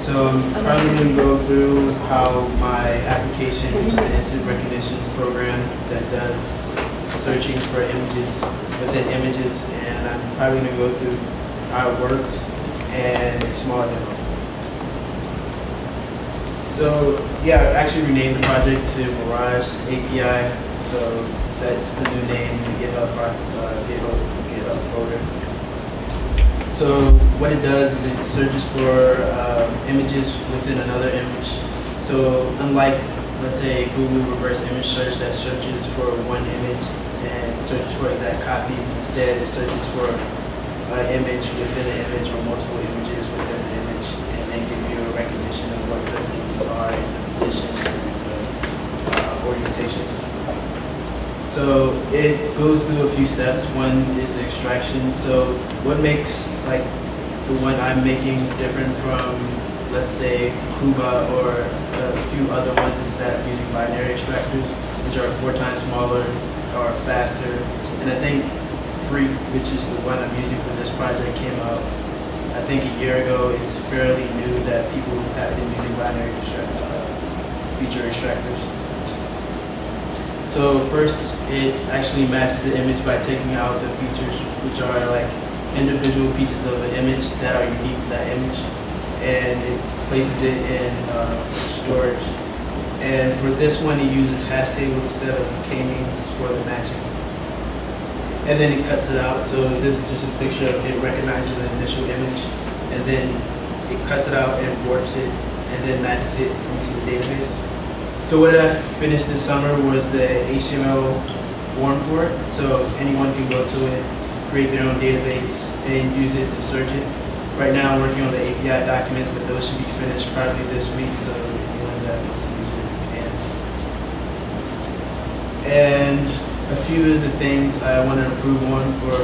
So I'm probably going to go through how my application, which is an instant recognition program that does searching for images within images, and I'm probably going to go through how it works and a small demo. So yeah, I actually renamed the project to Mirage API, so that's the new name in the GitHub folder. So what it does is it searches for images within another image. So unlike, let's say, Google reverse image search that searches for one image and searches for exact copies, instead it searches for an image within an image or multiple images within an image, and then give you a recognition of what those images are and the position and the orientation. So it goes through a few steps. One is the extraction. So what makes like the one I'm making different from, let's say, Kuba or a few other ones is that I'm using binary extractors, which are 4 times smaller or faster. And I think Freak, which is the one I'm using for this project, came out I think a year ago. It's fairly new that people have been using binary feature extractors. So first, it actually matches the image by taking out the features, which are like individual pieces of an image that are unique to that image, and it places it in storage. And for this one, it uses hash tables instead of k-means for the matching. And then it cuts it out. So this is just a picture of it recognizing the initial image, and then it cuts it out and warps it, and then matches it into the database. So what I finished this summer was the HTML form for it. So anyone can go to it, create their own database, and use it to search it. Right now I'm working on the API documents, but those should be finished probably this week, so anyone that wants to use it can. And a few of the things I want to improve on for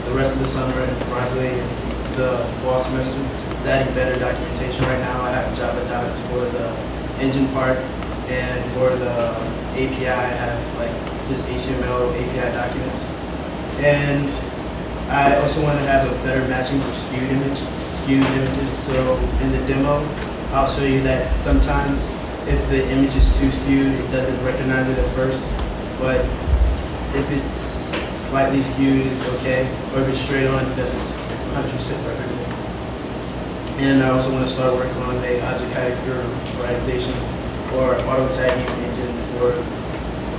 the rest of the summer and probably the fall semester is adding better documentation. Right now I have Java docs for the engine part. And for the API, I have like just HTML API documents. And I also want to have a better matching for skewed images. So in the demo, I'll show you that sometimes if the image is too skewed, it doesn't recognize it at first. But if it's slightly skewed, it's okay. Or if it's straight on, it doesn't 100% perfectly. And I also want to start working on the object categorization or auto tagging engine for the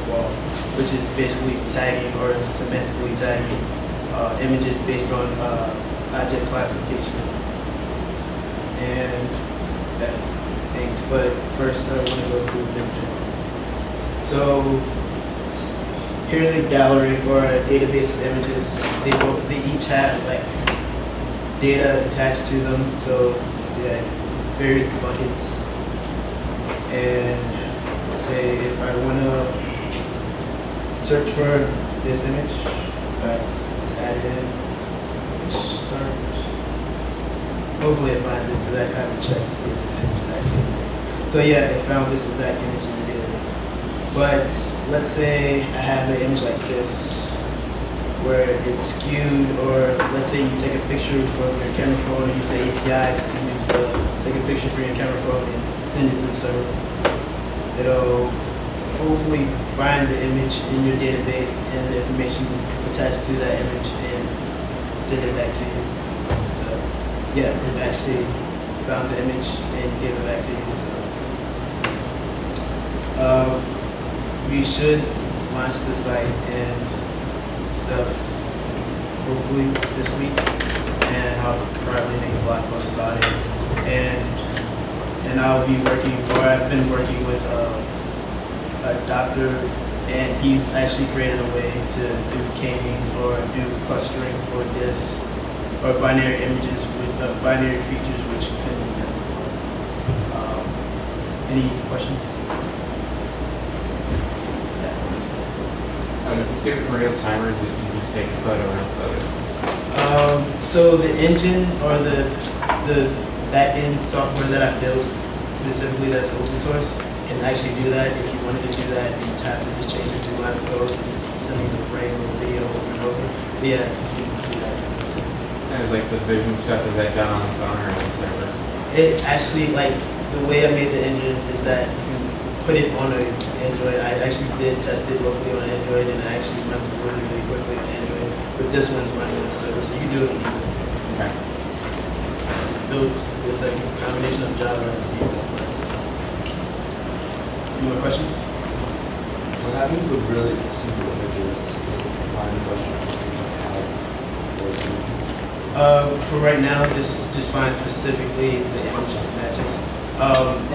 fall, which is basically tagging or semantically tagging images based on object classification and things. But first, I want to go through the picture. So here's a gallery or a database of images. They each have like data attached to them. So yeah, various buckets. And let's say if I want to search for this image, just add it in, start. Hopefully it finds it, because I haven't checked to see if this image is actually in there. So yeah, it found this exact image in the database. But let's say I have an image like this, where it's skewed, or let's say you take a picture from your camera phone and use the APIs to take a picture from your camera phone and send it to the server. It'll hopefully find the image in your database and the information attached to that image and send it back to you. So yeah, it actually found the image and gave it back to you. So we should launch the site and stuff hopefully this week, and I'll probably make a blog post about it. And I'll be working, or I've been working with a doctor, and he's actually created a way to do k-means or do clustering for this, or binary images with binary features which couldn't be done before. Any questions? Does this give it real timers that you just take a photo and upload it? So the engine or the back-end software that I built specifically that's open source can actually do that. If you wanted to do that, you'd have to just change a few lines of code and just keep sending the frame or the video over and over. But yeah, you can do that. And it's like the vision stuff, is that done on the phone or on the server? It actually, like, the way I made the engine is that you can put it on an Android. I actually did test it locally on Android, and it actually runs really, really quickly on Android. But this one's running on the server, so you can do it on either. Okay. It's built with a combination of Java and C++. Any more questions? What happens with really simple images? Is it fine question how those images? For right now, just find specifically the image matches.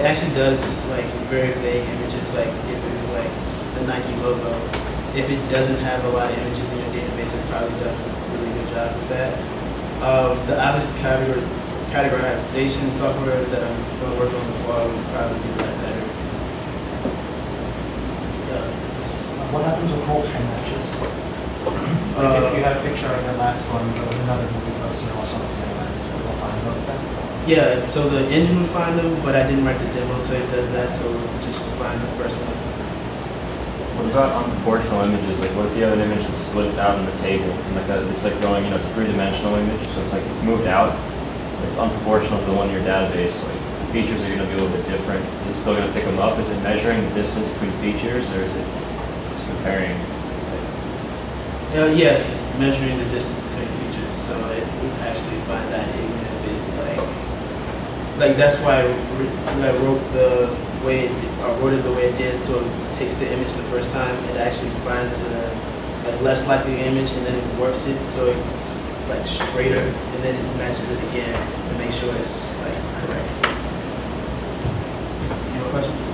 It actually does like very vague images, like if it was like the Nike logo. If it doesn't have a lot of images in your database, it probably does a really good job with that. The other categorization software that I'm going to work on before I would probably do that better. What happens with whole train matches? Like if you had a picture of your last one, but with another movie poster or something in the last one, we'll find both of them? Yeah, so the engine will find them, but I didn't write the demo, so it does that, so it'll just find the first one. What about unproportional images? Like, what if you have an image that's slipped out on the table? And like it's like going, it's three-dimensional image, so it's like it's moved out. It's unproportional to the one in your database. Like, the features are going to be a little bit different. Is it still going to pick them up? Is it measuring the distance between features, or is it just comparing? Yes, it's measuring the distance between features, so it would actually find that even if it like that's why I wrote the way I wrote it the way it did. So it takes the image the first time, it actually finds the less likely image, and then it warps it so it's like straighter, and then it matches it again to make sure it's like correct. Any more questions?